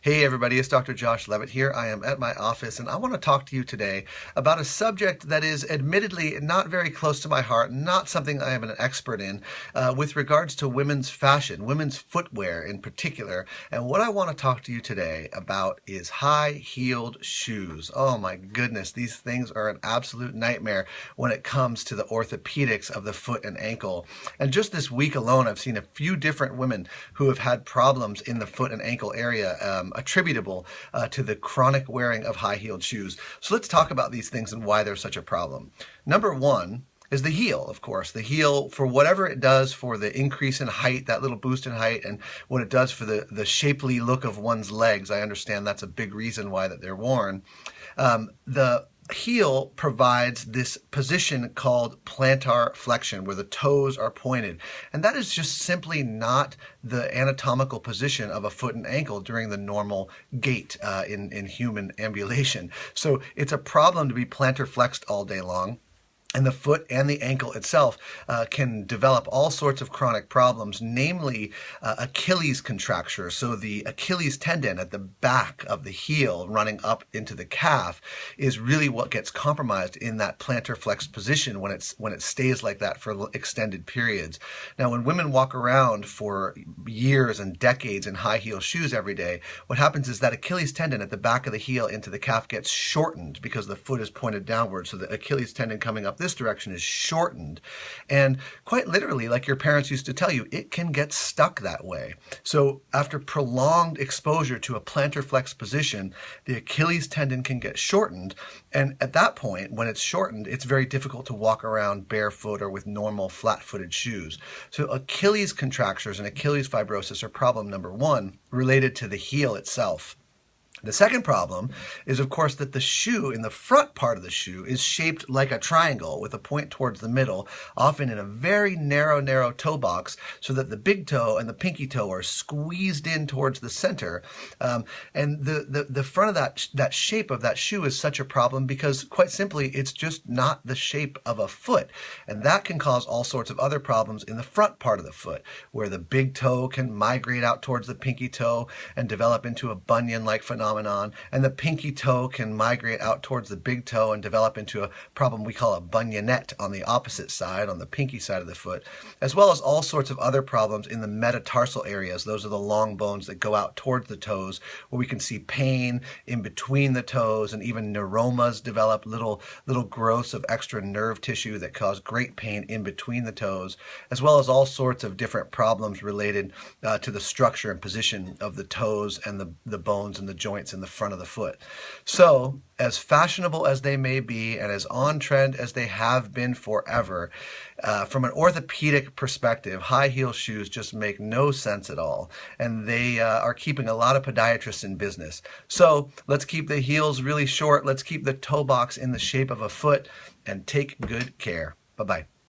Hey everybody, it's Dr. Josh Levitt here. I am at my office and I want to talk to you today about a subject that is admittedly not very close to my heart, not something I am an expert in, with regards to women's fashion, women's footwear in particular. And what I want to talk to you today about is high-heeled shoes. Oh my goodness, these things are an absolute nightmare when it comes to the orthopedics of the foot and ankle. And just this week alone, I've seen a few different women who have had problems in the foot and ankle area attributable to the chronic wearing of high-heeled shoes. So let's talk about these things and why they're such a problem. Number one is the heel, of course. The heel, for whatever it does for the increase in height, that little boost in height, and what it does for the shapely look of one's legs. I understand that's a big reason why that they're worn. The heel provides this position called plantar flexion, where the toes are pointed. And that is just simply not the anatomical position of a foot and ankle during the normal gait in human ambulation. So it's a problem to be plantar flexed all day long. And the foot and the ankle itself can develop all sorts of chronic problems, namely Achilles contracture. So the Achilles tendon at the back of the heel running up into the calf is really what gets compromised in that plantar flexed position when it stays like that for extended periods. Now, when women walk around for years and decades in high heel shoes every day, what happens is that Achilles tendon at the back of the heel into the calf gets shortened because the foot is pointed downward. So the Achilles tendon coming up this direction is shortened, and quite literally, like your parents used to tell you, it can get stuck that way. So after prolonged exposure to a plantar flex position, the Achilles tendon can get shortened, and at that point, when it's shortened, it's very difficult to walk around barefoot or with normal flat-footed shoes. So Achilles contractures and Achilles fibrosis are problem number one, related to the heel itself. The second problem is, of course, that the shoe, in the front part of the shoe, is shaped like a triangle with a point towards the middle, often in a very narrow toe box, so that the big toe and the pinky toe are squeezed in towards the center. And the front of that shape of that shoe is such a problem because, quite simply, it's just not the shape of a foot. And that can cause all sorts of other problems in the front part of the foot, where the big toe can migrate out towards the pinky toe and develop into a bunion-like phenomenon. And the pinky toe can migrate out towards the big toe and develop into a problem we call a bunionette on the opposite side, on the pinky side of the foot, as well as all sorts of other problems in the metatarsal areas. Those are the long bones that go out towards the toes, where we can see pain in between the toes, and even neuromas develop, little growths of extra nerve tissue that cause great pain in between the toes, as well as all sorts of different problems related to the structure and position of the toes and the bones and the joints in the front of the foot. So, as fashionable as they may be and as on trend as they have been forever, from an orthopedic perspective, high heel shoes just make no sense at all. And they are keeping a lot of podiatrists in business. So let's keep the heels really short. Let's keep the toe box in the shape of a foot and take good care. Bye-bye.